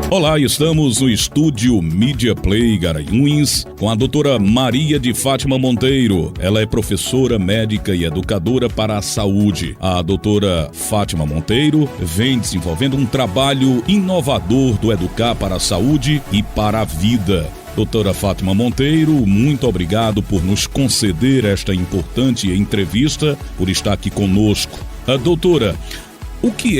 Olá, estamos no estúdio Media Play Garanhuns com a doutora Maria de Fátima Monteiro. Ela é professora, médica e educadora para a saúde. A doutora Fátima Monteiro vem desenvolvendo um trabalho inovador do Educar para a Saúde e para a Vida. Doutora Fátima Monteiro, muito obrigado por nos conceder esta importante entrevista, por estar aqui conosco. Doutora, o que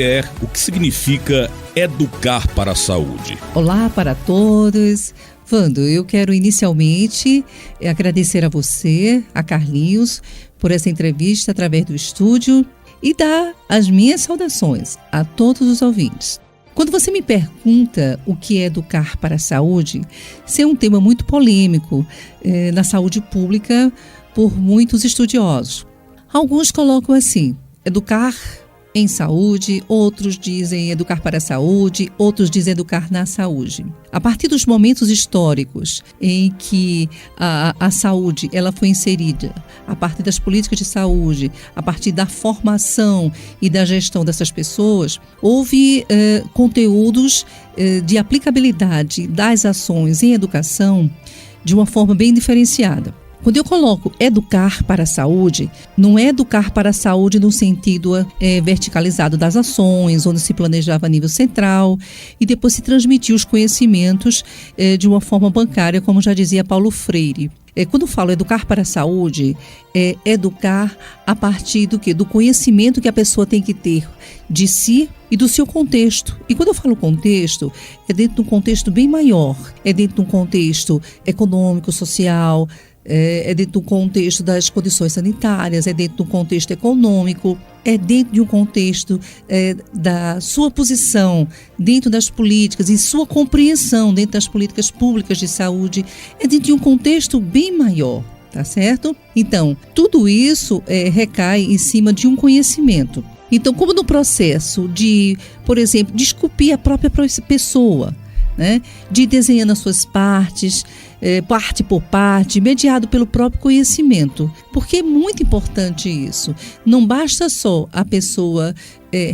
significa educar para a saúde? Olá para todos. Vando, eu quero inicialmente agradecer a você, a Carlinhos, por essa entrevista através do estúdio e dar as minhas saudações a todos os ouvintes. Quando você me pergunta o que é educar para a saúde, isso é um tema muito polêmico na saúde pública por muitos estudiosos. Alguns colocam assim, educar em saúde, outros dizem educar para a saúde, outros dizem educar na saúde. A partir dos momentos históricos em que a saúde ela foi inserida, a partir das políticas de saúde, a partir da formação e da gestão dessas pessoas, houve conteúdos de aplicabilidade das ações em educação de uma forma bem diferenciada. Quando eu coloco educar para a saúde, não é educar para a saúde no sentido verticalizado das ações, onde se planejava a nível central e depois se transmitia os conhecimentos de uma forma bancária, como já dizia Paulo Freire. Quando eu falo educar para a saúde, é educar a partir do quê? Do conhecimento que a pessoa tem que ter de si e do seu contexto. E quando eu falo contexto, é dentro de um contexto bem maior, é dentro de um contexto econômico, social, é dentro do contexto das condições sanitárias, é dentro do contexto econômico, é dentro de um contexto da sua posição dentro das políticas e sua compreensão dentro das políticas públicas de saúde, é dentro de um contexto bem maior, tá certo? Então, tudo isso recai em cima de um conhecimento. Então, como no processo de, por exemplo, de esculpir a própria pessoa, né? De ir desenhando as suas partes, parte por parte, mediado pelo próprio conhecimento. Porque é muito importante isso. Não basta só a pessoa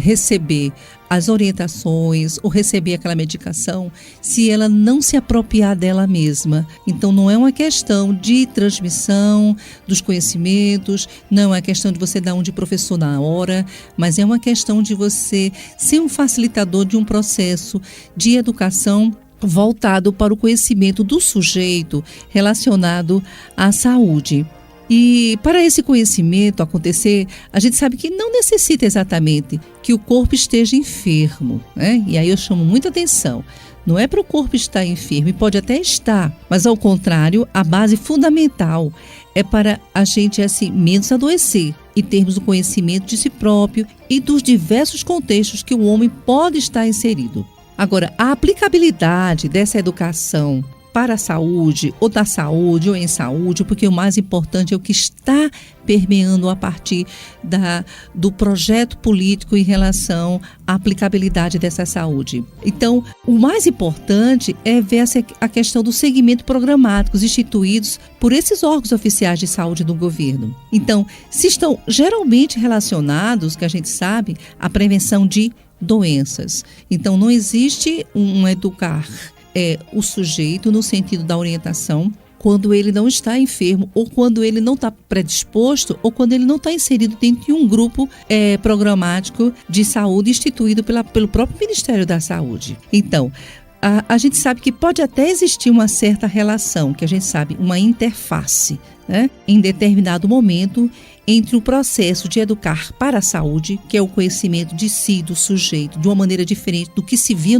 receber as orientações ou receber aquela medicação se ela não se apropriar dela mesma. Então não é uma questão de transmissão dos conhecimentos, não é uma questão de você dar um de professor na hora, mas é uma questão de você ser um facilitador de um processo de educação voltado para o conhecimento do sujeito relacionado à saúde. E para esse conhecimento acontecer, a gente sabe que não necessita exatamente que o corpo esteja enfermo, né? E aí eu chamo muita atenção. Não é para o corpo estar enfermo, e pode até estar, mas ao contrário, a base fundamental é para a gente menos adoecer e termos o conhecimento de si próprio e dos diversos contextos que o homem pode estar inserido. Agora, a aplicabilidade dessa educação para a saúde, ou da saúde, ou em saúde, porque o mais importante é o que está permeando a partir do projeto político em relação à aplicabilidade dessa saúde. Então, o mais importante é ver a questão do segmento programáticos instituídos por esses órgãos oficiais de saúde do governo. Então, se estão geralmente relacionados, que a gente sabe, à prevenção de doenças. Então, não existe um educar o sujeito no sentido da orientação quando ele não está enfermo, ou quando ele não está predisposto, ou quando ele não está inserido dentro de um grupo programático de saúde instituído pelo próprio Ministério da Saúde. Então, a gente sabe que pode até existir uma certa relação, que a gente sabe, uma interface, né, em determinado momento, entre o processo de educar para a saúde, que é o conhecimento de si, do sujeito, de uma maneira diferente do que se via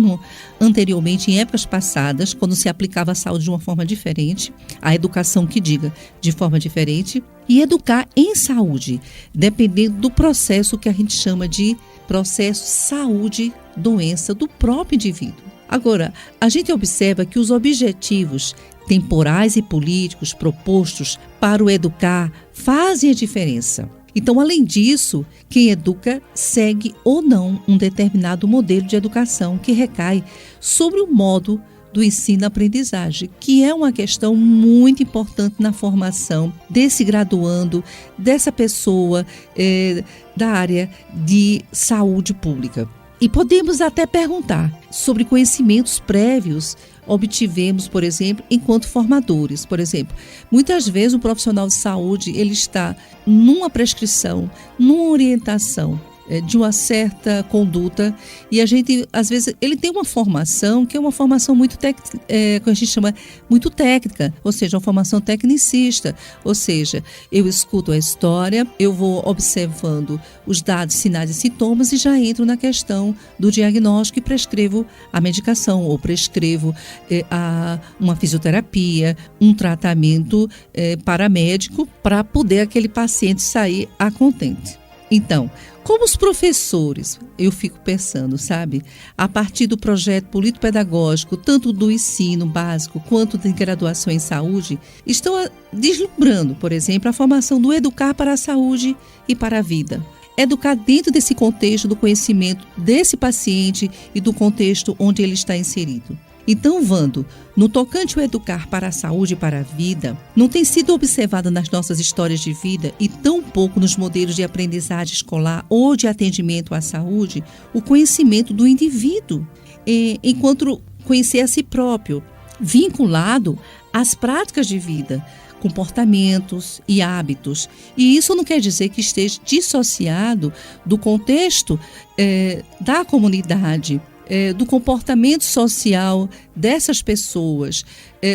anteriormente em épocas passadas, quando se aplicava a saúde de uma forma diferente, a educação que diga de forma diferente, e educar em saúde, dependendo do processo que a gente chama de processo saúde-doença do próprio indivíduo. Agora, a gente observa que os objetivos temporais e políticos propostos para o educar fazem a diferença. Então, além disso, quem educa segue ou não um determinado modelo de educação que recai sobre o modo do ensino-aprendizagem, que é uma questão muito importante na formação desse graduando, dessa pessoa da área de saúde pública. E podemos até perguntar sobre conhecimentos prévios obtivemos, por exemplo, enquanto formadores. Por exemplo, muitas vezes o profissional de saúde ele está numa prescrição, numa orientação de uma certa conduta, e a gente, às vezes, ele tem uma formação que é uma formação muito que a gente chama muito técnica, ou seja, uma formação tecnicista, ou seja, eu escuto a história, eu vou observando os dados, sinais e sintomas e já entro na questão do diagnóstico e prescrevo a medicação, ou prescrevo uma fisioterapia, um tratamento paramédico para poder aquele paciente sair a contente. Então, como os professores, eu fico pensando, sabe, a partir do projeto político-pedagógico, tanto do ensino básico quanto de graduação em saúde, estão deslumbrando, por exemplo, a formação do educar para a saúde e para a vida. Educar dentro desse contexto do conhecimento desse paciente e do contexto onde ele está inserido. Então, Wando, no tocante ao educar para a saúde e para a vida, não tem sido observado nas nossas histórias de vida e tão pouco nos modelos de aprendizagem escolar ou de atendimento à saúde, o conhecimento do indivíduo, enquanto conhecer a si próprio, vinculado às práticas de vida, comportamentos e hábitos. E isso não quer dizer que esteja dissociado do contexto da comunidade, do comportamento social dessas pessoas,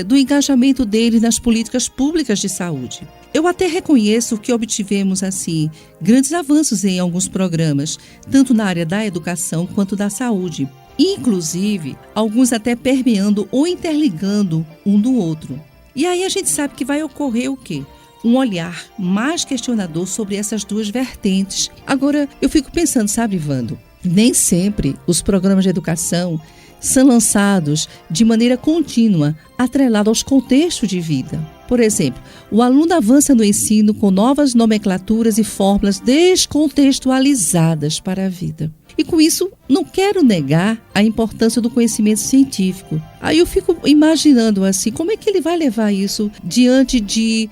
do engajamento deles nas políticas públicas de saúde. Eu até reconheço que obtivemos, assim, grandes avanços em alguns programas, tanto na área da educação quanto da saúde. Inclusive, alguns até permeando ou interligando um do outro. E aí a gente sabe que vai ocorrer o quê? Um olhar mais questionador sobre essas duas vertentes. Agora, eu fico pensando, sabe, Wando? Nem sempre os programas de educação são lançados de maneira contínua, atrelado aos contextos de vida. Por exemplo, o aluno avança no ensino com novas nomenclaturas e fórmulas descontextualizadas para a vida. E com isso, não quero negar a importância do conhecimento científico. Aí eu fico imaginando assim, como é que ele vai levar isso diante de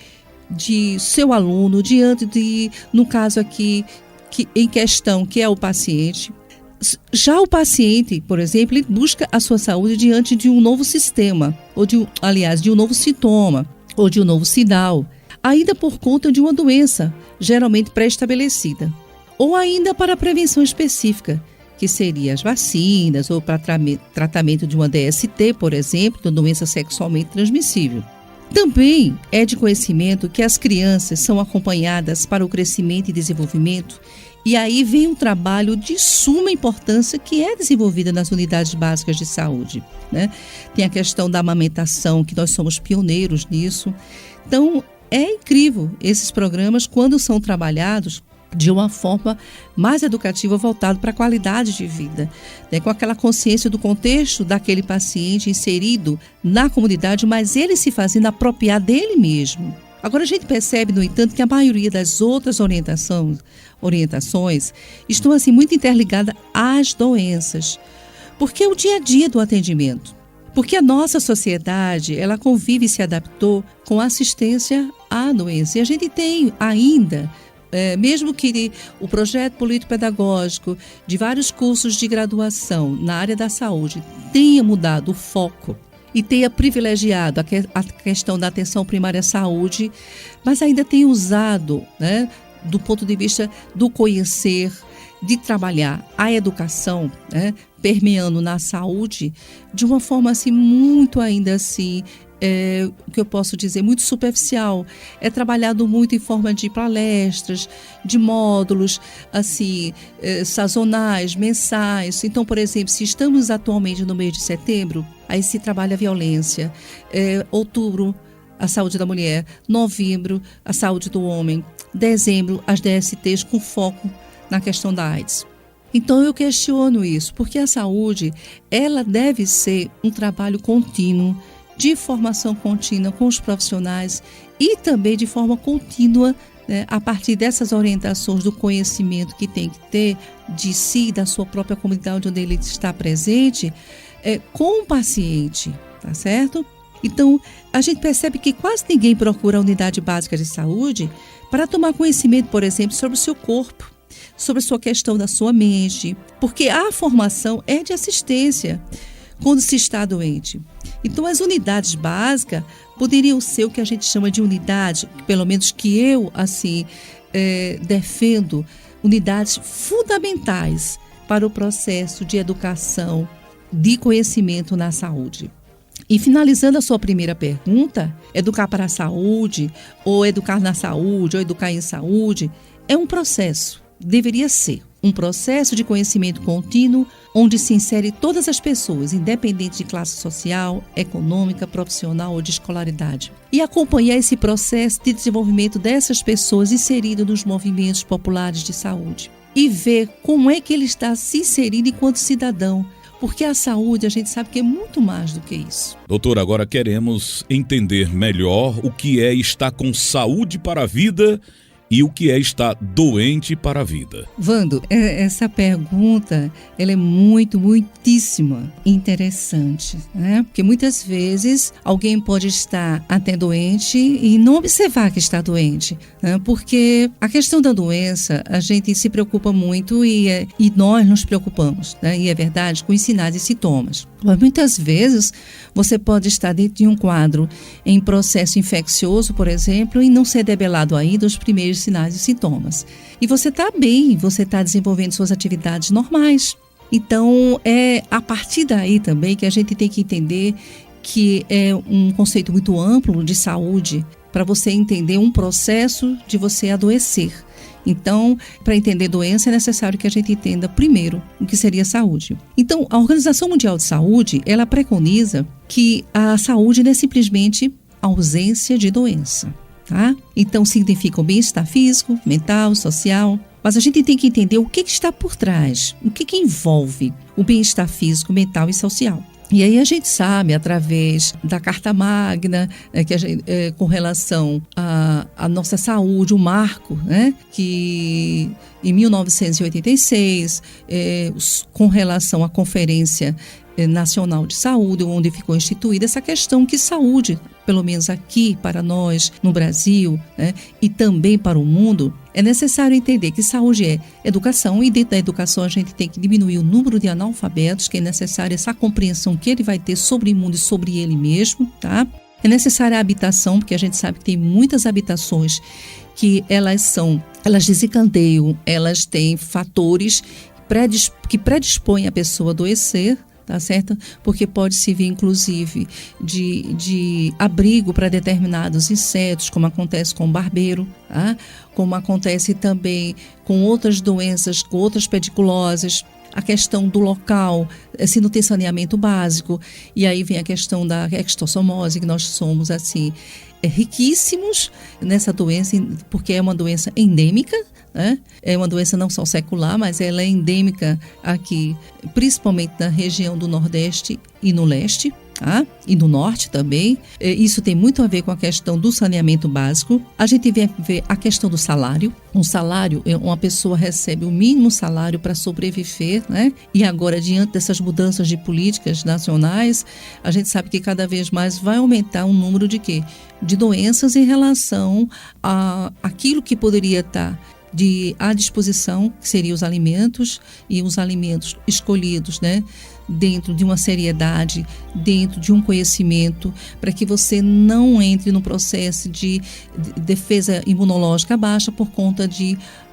seu aluno, diante de, no caso aqui, em questão, que é o paciente. Já o paciente, por exemplo, ele busca a sua saúde diante de um novo sistema, ou de um novo sintoma, ou de um novo sinal, ainda por conta de uma doença, geralmente pré-estabelecida, ou ainda para prevenção específica, que seria as vacinas, ou para tratamento de uma DST, por exemplo, de uma doença sexualmente transmissível. Também é de conhecimento que as crianças são acompanhadas para o crescimento e desenvolvimento, e aí vem um trabalho de suma importância que é desenvolvido nas unidades básicas de saúde, né? Tem a questão da amamentação, que nós somos pioneiros nisso. Então, é incrível esses programas quando são trabalhados de uma forma mais educativa, voltada para a qualidade de vida, né? Com aquela consciência do contexto daquele paciente inserido na comunidade, mas ele se fazendo apropriar dele mesmo. Agora, a gente percebe, no entanto, que a maioria das outras orientações estão assim, muito interligadas às doenças, porque é o dia a dia do atendimento. Porque a nossa sociedade, ela convive e se adaptou com assistência à doença. E a gente tem ainda, mesmo que o projeto político-pedagógico de vários cursos de graduação na área da saúde tenha mudado o foco e tenha privilegiado a questão da atenção primária à saúde, mas ainda tem usado, né, do ponto de vista do conhecer, de trabalhar a educação, né, permeando na saúde de uma forma assim, muito ainda assim, o que eu posso dizer, muito superficial. É trabalhado muito em forma de palestras, de módulos assim, sazonais, mensais. Então, por exemplo, se estamos atualmente no mês de setembro, aí se trabalha a violência, outubro, a saúde da mulher, novembro, a saúde do homem, dezembro, as DSTs com foco na questão da AIDS. Então eu questiono isso, porque a saúde, ela deve ser um trabalho contínuo, de formação contínua com os profissionais e também de forma contínua, né, a partir dessas orientações do conhecimento que tem que ter de si, da sua própria comunidade onde ele está presente, com o paciente, tá certo? Então, a gente percebe que quase ninguém procura a unidade básica de saúde para tomar conhecimento, por exemplo, sobre o seu corpo. sobre a sua questão da sua mente, porque a formação é de assistência quando se está doente. Então, as unidades básicas poderiam ser o que a gente chama de unidade, pelo menos que eu, defendo, unidades fundamentais para o processo de educação, de conhecimento na saúde. E finalizando a sua primeira pergunta, educar para a saúde, ou educar na saúde, ou educar em saúde, é um processo, deveria ser um processo de conhecimento contínuo, onde se insere todas as pessoas, independente de classe social, econômica, profissional ou de escolaridade. E acompanhar esse processo de desenvolvimento dessas pessoas inseridas nos movimentos populares de saúde. E ver como é que ele está se inserindo enquanto cidadão. Porque a saúde, a gente sabe que é muito mais do que isso. Doutor, agora queremos entender melhor o que é estar com saúde para a vida e o que é estar doente para a vida. Vando, essa pergunta, ela é muitíssimo interessante, né? Porque muitas vezes alguém pode estar até doente e não observar que está doente, né? Porque a questão da doença, a gente se preocupa muito e nós nos preocupamos, né? E é verdade, com os sinais e sintomas. Mas muitas vezes você pode estar dentro de um quadro em processo infeccioso, por exemplo, e não ser debelado ainda os primeiros sinais e sintomas. E você está bem, você está desenvolvendo suas atividades normais. Então, é a partir daí também que a gente tem que entender que é um conceito muito amplo de saúde para você entender um processo de você adoecer. Então, para entender doença, é necessário que a gente entenda primeiro o que seria saúde. Então, a Organização Mundial de Saúde, ela preconiza que a saúde não é simplesmente ausência de doença, tá? Então, significa o bem-estar físico, mental, social. Mas a gente tem que entender o que está por trás, o que envolve o bem-estar físico, mental e social. E aí a gente sabe, através da Carta Magna, com relação à nossa saúde, o marco, né, que em 1986, com relação à Conferência Nacional de Saúde, onde ficou instituída essa questão que saúde, pelo menos aqui para nós no Brasil, né, e também para o mundo, é necessário entender que saúde é educação, e dentro da educação a gente tem que diminuir o número de analfabetos, que é necessária essa compreensão que ele vai ter sobre o mundo e sobre ele mesmo, tá? É necessária a habitação, porque a gente sabe que tem muitas habitações que elas desencadeiam, elas têm fatores que predispõem a pessoa a adoecer, tá certo? Porque pode servir, inclusive, de abrigo para determinados insetos, como acontece com o barbeiro, tá? Como acontece também com outras doenças, com outras pediculoses. A questão do local, se não tem saneamento básico, e aí vem a questão da extossomose, que nós somos, assim, riquíssimos nessa doença, porque é uma doença endêmica, né? É uma doença não só secular, mas ela é endêmica aqui, principalmente na região do Nordeste e no Leste, tá? E no Norte também. Isso tem muito a ver com a questão do saneamento básico. A gente vê a questão do salário. Um salário, uma pessoa recebe o mínimo salário para sobreviver, né? E agora, diante dessas mudanças de políticas nacionais, a gente sabe que cada vez mais vai aumentar o número de quê? De doenças em relação a aquilo que poderia estar à disposição, que seriam os alimentos, e os alimentos escolhidos, né, dentro de uma seriedade, dentro de um conhecimento, para que você não entre no processo de defesa imunológica baixa por conta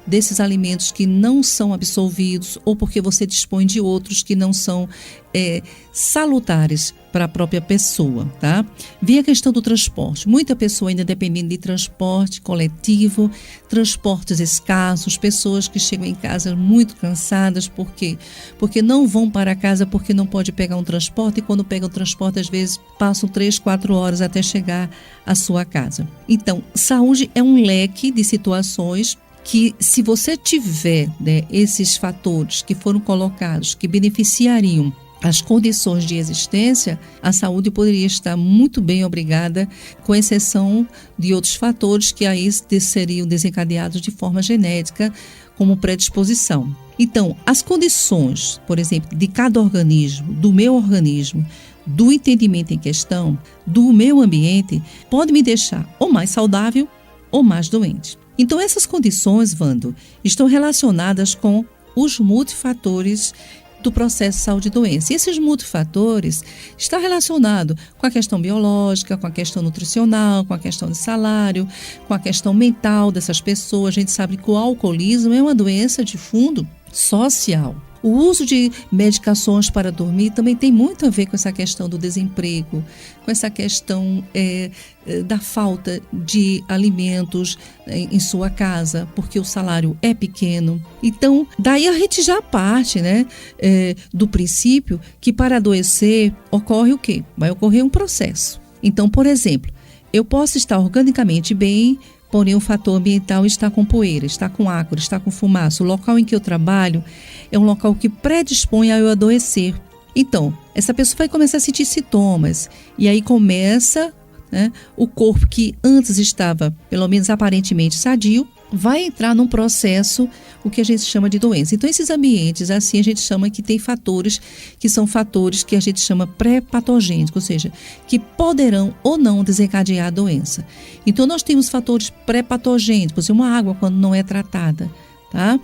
desses alimentos que não são absorvidos, ou porque você dispõe de outros que não são salutares para a própria pessoa, tá? Vem a questão do transporte. Muita pessoa ainda dependendo de transporte coletivo, transportes escassos, pessoas que chegam em casa muito cansadas, por quê? Porque não vão para casa porque não pode pegar um transporte, e quando pegam o transporte, às vezes, passam 3, 4 horas até chegar à sua casa. Então, saúde é um leque de situações que, se você tiver, né, esses fatores que foram colocados, que beneficiariam as condições de existência, a saúde poderia estar muito bem obrigada, com exceção de outros fatores que aí seriam desencadeados de forma genética, como predisposição. Então, as condições, por exemplo, de cada organismo, do meu organismo, do entendimento em questão, do meu ambiente, pode me deixar ou mais saudável ou mais doente. Então, essas condições, Wando, estão relacionadas com os multifatores do processo de saúde e doença. E esses multifatores estão relacionados com a questão biológica, com a questão nutricional, com a questão de salário, com a questão mental dessas pessoas. A gente sabe que o alcoolismo é uma doença de fundo social. O uso de medicações para dormir também tem muito a ver com essa questão do desemprego, com essa questão da falta de alimentos em sua casa, porque o salário é pequeno. Então, daí a gente já parte, né, do princípio que para adoecer ocorre o quê? Vai ocorrer um processo. Então, por exemplo, eu posso estar organicamente bem, porém o fator ambiental está com poeira, está com ácaro, está com fumaça. O local em que eu trabalho é um local que predispõe a eu adoecer. Então, essa pessoa vai começar a sentir sintomas. E aí começa, né, o corpo que antes estava, pelo menos aparentemente, sadio, vai entrar num processo, o que a gente chama de doença. Então, esses ambientes, assim, a gente chama que tem fatores que são fatores que a gente chama pré-patogênicos, ou seja, que poderão ou não desencadear a doença. Então, nós temos fatores pré-patogênicos, uma água quando não é tratada, tá?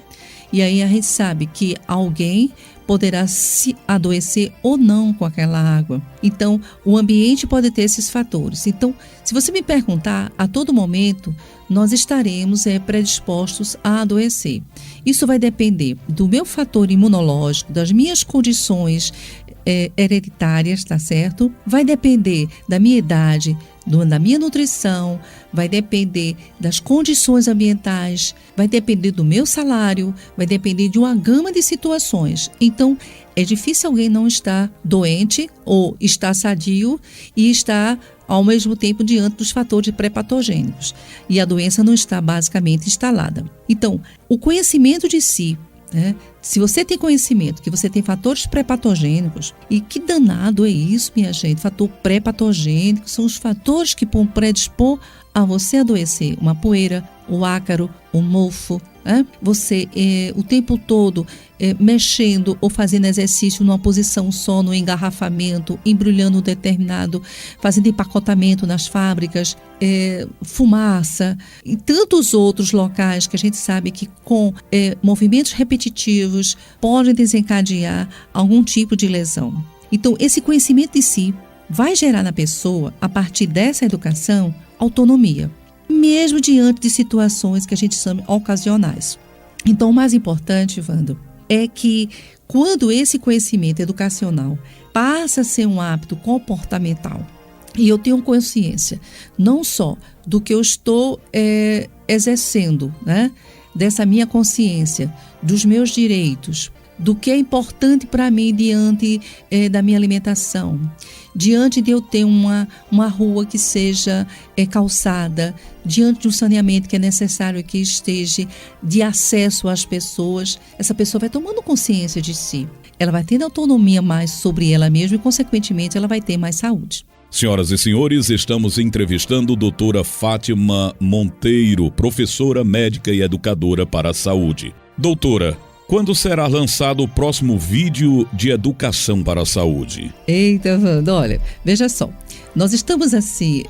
E aí a gente sabe que alguém poderá se adoecer ou não com aquela água. Então, o ambiente pode ter esses fatores. Então, se você me perguntar, a todo momento, nós estaremos predispostos a adoecer. Isso vai depender do meu fator imunológico, das minhas condições hereditárias, tá certo? Vai depender da minha idade, da minha nutrição, vai depender das condições ambientais, vai depender do meu salário, vai depender de uma gama de situações. Então, é difícil alguém não estar doente ou estar sadio e estar ao mesmo tempo diante dos fatores pré-patogênicos. E a doença não está basicamente instalada. Então, o conhecimento de si, né? Se você tem conhecimento que você tem fatores pré-patogênicos, e que danado é isso, minha gente? Fator pré-patogênico são os fatores que vão predispor a você adoecer. Uma poeira, o ácaro, o mofo, né? Você o tempo todo mexendo ou fazendo exercício numa posição só, no engarrafamento, embrulhando determinado, fazendo empacotamento nas fábricas, fumaça e tantos outros locais que a gente sabe que com movimentos repetitivos podem desencadear algum tipo de lesão. Então, esse conhecimento de si vai gerar na pessoa, a partir dessa educação, autonomia, mesmo diante de situações que a gente chama ocasionais. Então, o mais importante, Wando, é que quando esse conhecimento educacional passa a ser um hábito comportamental, e eu tenho consciência não só do que eu estou exercendo, né, dessa minha consciência, dos meus direitos, do que é importante para mim diante da minha alimentação, diante de eu ter uma rua que seja calçada, diante de um saneamento que é necessário que esteja de acesso às pessoas, essa pessoa vai tomando consciência de si. Ela vai tendo autonomia mais sobre ela mesma e, consequentemente, ela vai ter mais saúde. Senhoras e senhores, estamos entrevistando a doutora Fátima Monteiro, professora médica e educadora para a saúde. Doutora, quando será lançado o próximo vídeo de educação para a saúde? Eita, Wando, olha, veja só, nós estamos assim,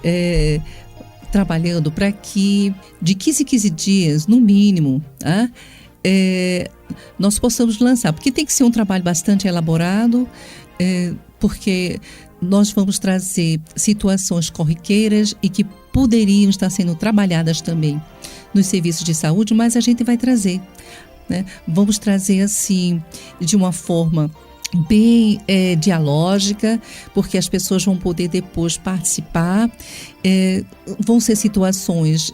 trabalhando para que de 15 em 15 dias, no mínimo, nós possamos lançar, porque tem que ser um trabalho bastante elaborado, porque nós vamos trazer situações corriqueiras e que poderiam estar sendo trabalhadas também nos serviços de saúde, mas a gente vai trazer, né? Vamos trazer assim, de uma forma bem dialógica, porque as pessoas vão poder depois participar, vão ser situações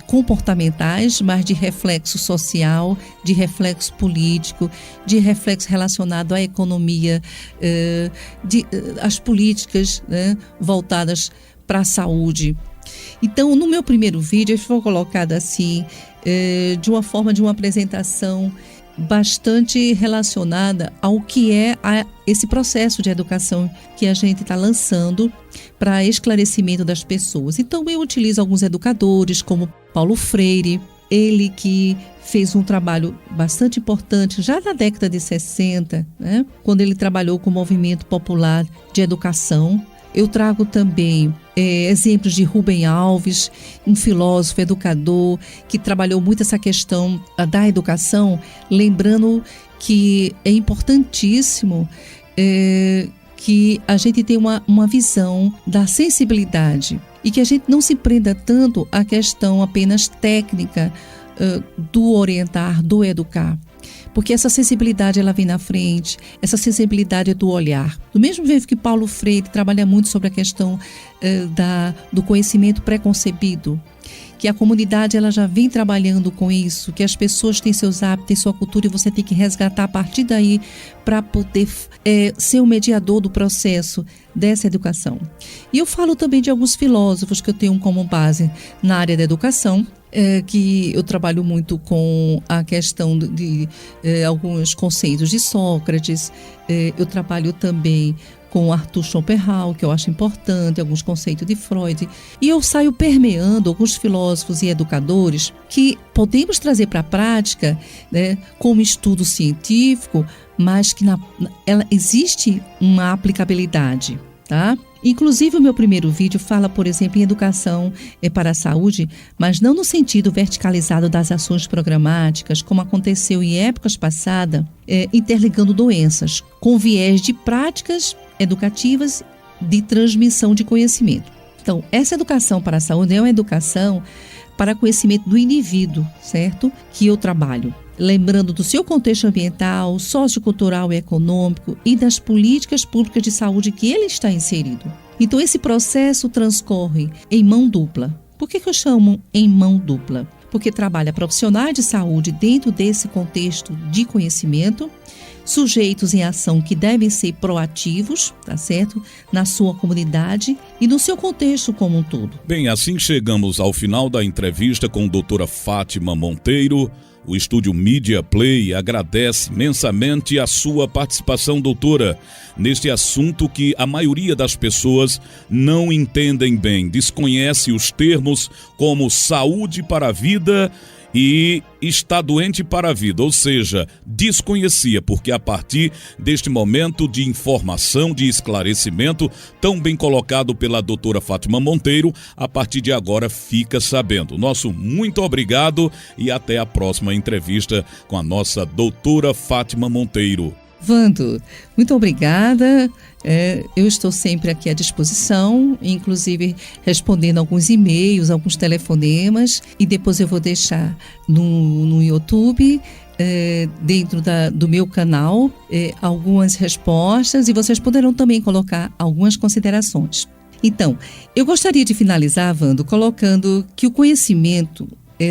comportamentais, mas de reflexo social, de reflexo político, de reflexo relacionado à economia, as políticas, né, voltadas para a saúde. Então, no meu primeiro vídeo, eu vou colocar assim, de uma forma de uma apresentação bastante relacionada ao que é esse processo de educação que a gente está lançando para esclarecimento das pessoas. Então, eu utilizo alguns educadores, como Paulo Freire, ele que fez um trabalho bastante importante já na década de 60, né, quando ele trabalhou com o movimento popular de educação. Eu trago também exemplos de Rubem Alves, um filósofo, educador, que trabalhou muito essa questão da educação, lembrando que é importantíssimo que a gente tenha uma visão da sensibilidade e que a gente não se prenda tanto à questão apenas técnica do orientar, do educar. Porque essa sensibilidade ela vem na frente, essa sensibilidade é do olhar. Do mesmo jeito que Paulo Freire trabalha muito sobre a questão do conhecimento preconcebido, que a comunidade ela já vem trabalhando com isso, que as pessoas têm seus hábitos, têm sua cultura e você tem que resgatar a partir daí para poder ser o mediador do processo dessa educação. E eu falo também de alguns filósofos que eu tenho como base na área da educação, que eu trabalho muito com a questão de alguns conceitos de Sócrates, eu trabalho também com Arthur Schopenhauer, que eu acho importante, alguns conceitos de Freud, e eu saio permeando alguns filósofos e educadores que podemos trazer para a prática, né, como estudo científico, mas que existe uma aplicabilidade, tá? Inclusive, o meu primeiro vídeo fala, por exemplo, em educação para a saúde, mas não no sentido verticalizado das ações programáticas, como aconteceu em épocas passadas, interligando doenças, com viés de práticas educativas de transmissão de conhecimento. Então, essa educação para a saúde é uma educação para conhecimento do indivíduo, certo? Que eu trabalho. Lembrando do seu contexto ambiental, sociocultural e econômico e das políticas públicas de saúde que ele está inserido. Então, esse processo transcorre em mão dupla. Por que eu chamo em mão dupla? Porque trabalha profissionais de saúde dentro desse contexto de conhecimento, sujeitos em ação que devem ser proativos, tá certo? Na sua comunidade e no seu contexto como um todo. Bem, assim chegamos ao final da entrevista com a doutora Fátima Monteiro. O Estúdio Media Play agradece imensamente a sua participação, doutora, neste assunto que a maioria das pessoas não entendem bem, desconhece os termos como saúde para a vida e está doente para a vida, ou seja, desconhecia, porque a partir deste momento de informação, de esclarecimento, tão bem colocado pela doutora Fátima Monteiro, a partir de agora fica sabendo. Nosso muito obrigado e até a próxima entrevista com a nossa doutora Fátima Monteiro. Vando, muito obrigada. Eu estou sempre aqui à disposição, inclusive respondendo alguns e-mails, alguns telefonemas, e depois eu vou deixar no YouTube, dentro do meu canal, algumas respostas, e vocês poderão também colocar algumas considerações. Então, eu gostaria de finalizar, Vando, colocando que o conhecimento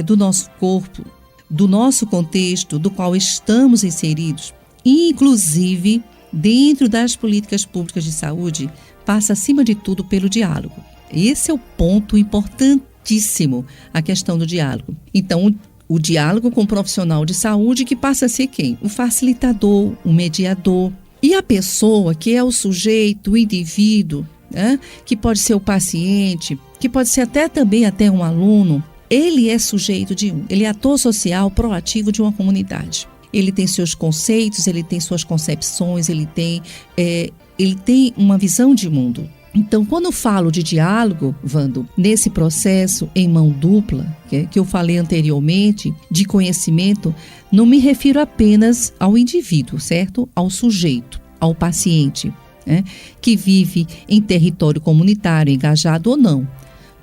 do nosso corpo, do nosso contexto, do qual estamos inseridos, inclusive dentro das políticas públicas de saúde, passa acima de tudo pelo diálogo. Esse é o ponto importantíssimo, a questão do diálogo. Então, o diálogo com o profissional de saúde, que passa a ser quem? O facilitador, o mediador. E a pessoa, que é o sujeito, o indivíduo, né? Que pode ser o paciente, que pode ser até um aluno, ele é sujeito ele é ator social proativo de uma comunidade. Ele tem seus conceitos, ele tem suas concepções, ele tem uma visão de mundo. Então, quando eu falo de diálogo, Vando, nesse processo em mão dupla, que eu falei anteriormente, de conhecimento, não me refiro apenas ao indivíduo, certo? Ao sujeito, ao paciente, né? Que vive em território comunitário, engajado ou não,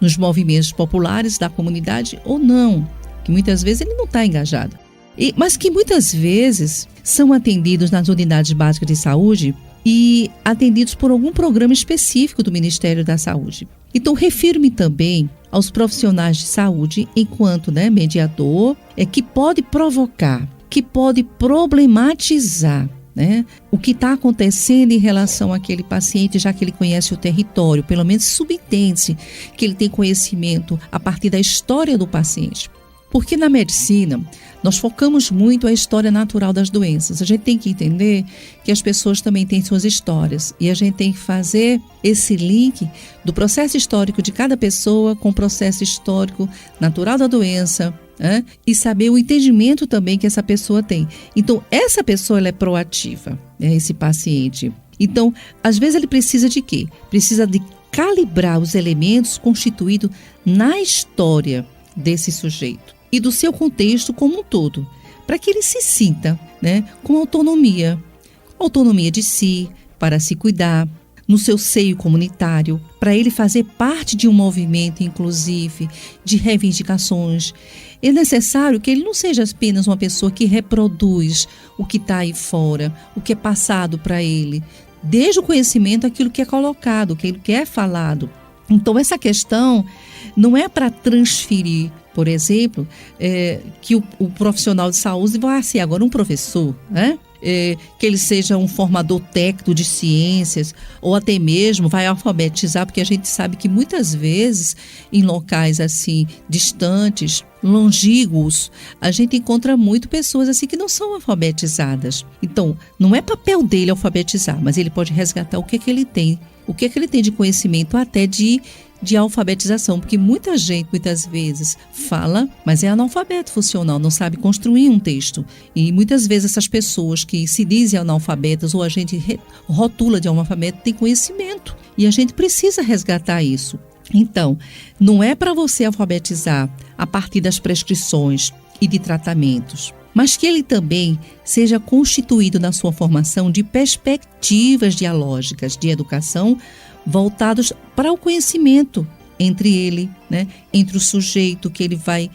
nos movimentos populares da comunidade ou não, que muitas vezes ele não está engajado. Mas que muitas vezes são atendidos nas unidades básicas de saúde e atendidos por algum programa específico do Ministério da Saúde. Então, refiro-me também aos profissionais de saúde enquanto mediador, que pode provocar, que pode problematizar, o que está acontecendo em relação àquele paciente, já que ele conhece o território, pelo menos subentende-se que ele tem conhecimento a partir da história do paciente. Porque na medicina, nós focamos muito a história natural das doenças. A gente tem que entender que as pessoas também têm suas histórias. E a gente tem que fazer esse link do processo histórico de cada pessoa com o processo histórico natural da doença, e saber o entendimento também que essa pessoa tem. Então, essa pessoa ela é proativa, esse paciente. Então, às vezes ele precisa de quê? Precisa de calibrar os elementos constituídos na história desse sujeito e do seu contexto como um todo, para que ele se sinta, né, com autonomia de si, para se cuidar, no seu seio comunitário, para ele fazer parte de um movimento, inclusive, de reivindicações. É necessário que ele não seja apenas uma pessoa que reproduz o que está aí fora, o que é passado para ele, desde o conhecimento aquilo que é colocado, aquilo que é falado. Então, essa questão não é para transferir, por exemplo, que o profissional de saúde vai ser agora um professor, né? Que ele seja um formador técnico de ciências, ou até mesmo vai alfabetizar, porque a gente sabe que muitas vezes em locais assim distantes, longínquos, a gente encontra muito pessoas assim que não são alfabetizadas. Então, não é papel dele alfabetizar, mas ele pode resgatar o que ele tem, de conhecimento até de alfabetização, porque muita gente, muitas vezes, fala, mas é analfabeto funcional, não sabe construir um texto. E muitas vezes essas pessoas que se dizem analfabetas, ou a gente rotula de analfabeto, têm conhecimento. E a gente precisa resgatar isso. Então, não é para você alfabetizar a partir das prescrições e de tratamentos, mas que ele também seja constituído na sua formação de perspectivas dialógicas de educação voltados para o conhecimento entre ele, né, entre o sujeito que ele vai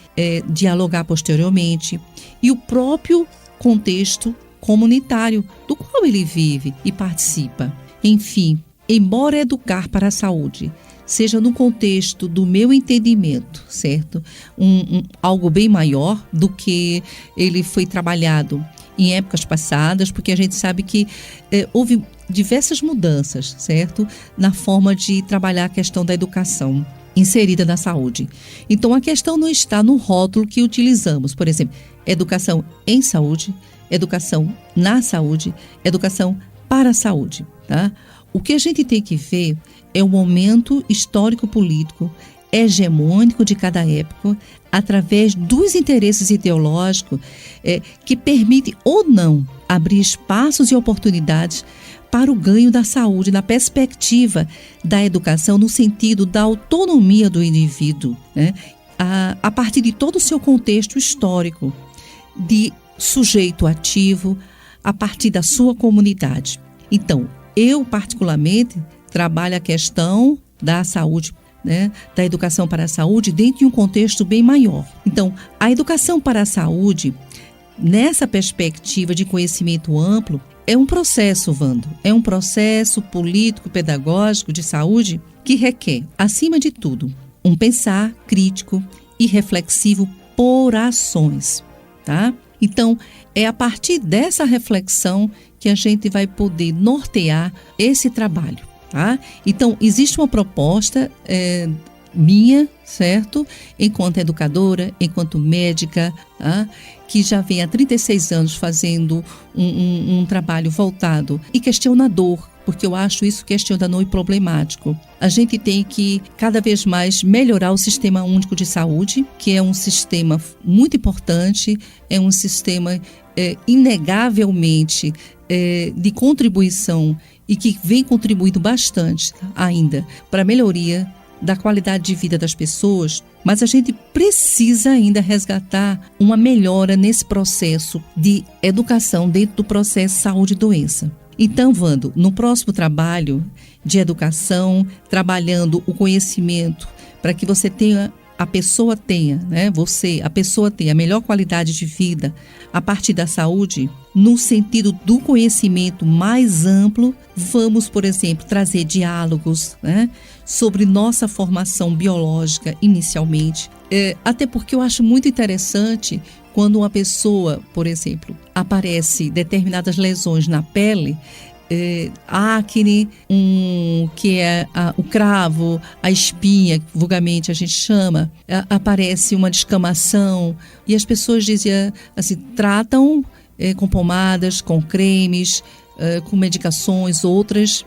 dialogar posteriormente e o próprio contexto comunitário do qual ele vive e participa. Enfim, embora educar para a saúde seja no contexto do meu entendimento, certo? Algo bem maior do que ele foi trabalhado em épocas passadas, porque a gente sabe que houve diversas mudanças, certo? Na forma de trabalhar a questão da educação inserida na saúde. Então, a questão não está no rótulo que utilizamos. Por exemplo, educação em saúde, educação na saúde, educação para a saúde, tá? O que a gente tem que ver é o momento histórico-político hegemônico de cada época, através dos interesses ideológicos que permitem ou não abrir espaços e oportunidades para o ganho da saúde, na perspectiva da educação, no sentido da autonomia do indivíduo, né? A partir de todo o seu contexto histórico, de sujeito ativo, a partir da sua comunidade. Então, eu particularmente trabalho a questão da saúde, né, da educação para a saúde dentro de um contexto bem maior. Então, a educação para a saúde, nessa perspectiva de conhecimento amplo, é um processo, Wando, é um processo político-pedagógico de saúde que requer, acima de tudo, um pensar crítico e reflexivo por ações, tá? Então, é a partir dessa reflexão que a gente vai poder nortear esse trabalho, tá? Então, existe uma proposta minha, certo? Enquanto educadora, enquanto médica, tá? Que já vem há 36 anos fazendo um trabalho voltado e questionador, porque eu acho isso questionador e problemático. A gente tem que cada vez mais melhorar o Sistema Único de Saúde, que é um sistema muito importante, é um sistema inegavelmente de contribuição e que vem contribuindo bastante ainda para a melhoria da qualidade de vida das pessoas, mas a gente precisa ainda resgatar uma melhora nesse processo de educação dentro do processo saúde e doença. Então, Wando, no próximo trabalho de educação, trabalhando o conhecimento para que você tenha, a pessoa tenha a melhor qualidade de vida a partir da saúde, no sentido do conhecimento mais amplo, vamos, por exemplo, trazer diálogos, né, sobre nossa formação biológica inicialmente. Até porque eu acho muito interessante quando uma pessoa, por exemplo, aparece determinadas lesões na pele, a acne, que é o cravo, a espinha, vulgarmente a gente chama, aparece uma descamação e as pessoas dizem assim, tratam com pomadas, com cremes, com medicações, outras,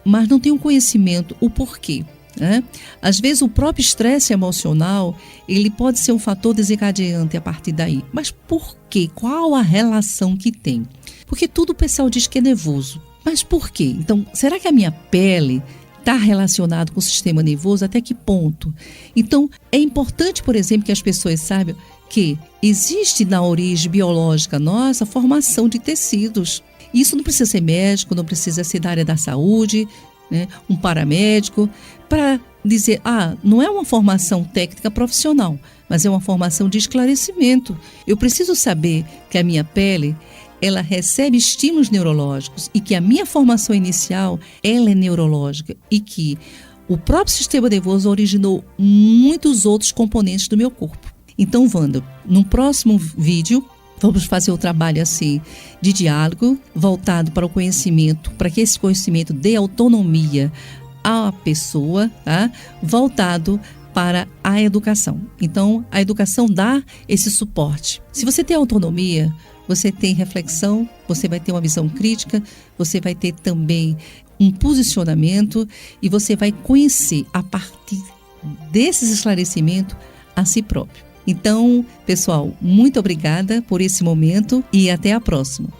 mas não tem um conhecimento, o porquê. Né? Às vezes o próprio estresse emocional ele pode ser um fator desencadeante a partir daí. Mas por quê? Qual a relação que tem? Porque tudo o pessoal diz que é nervoso. Mas por quê? Então, será que a minha pele está relacionada com o sistema nervoso? Até que ponto? Então, é importante, por exemplo, que as pessoas saibam que existe na origem biológica nossa formação de tecidos. Isso não precisa ser médico, não precisa ser da área da saúde, né? Um paramédico, para dizer, não é uma formação técnica profissional, mas é uma formação de esclarecimento. Eu preciso saber que a minha pele, ela recebe estímulos neurológicos e que a minha formação inicial, ela é neurológica e que o próprio sistema nervoso originou muitos outros componentes do meu corpo. Então, Wanda, no próximo vídeo, vamos fazer um trabalho assim de diálogo voltado para o conhecimento, para que esse conhecimento dê autonomia à pessoa, tá? Voltado para a educação. Então, a educação dá esse suporte. Se você tem autonomia, você tem reflexão, você vai ter uma visão crítica, você vai ter também um posicionamento e você vai conhecer, a partir desses esclarecimentos, a si próprio. Então, pessoal, muito obrigada por esse momento e até a próxima.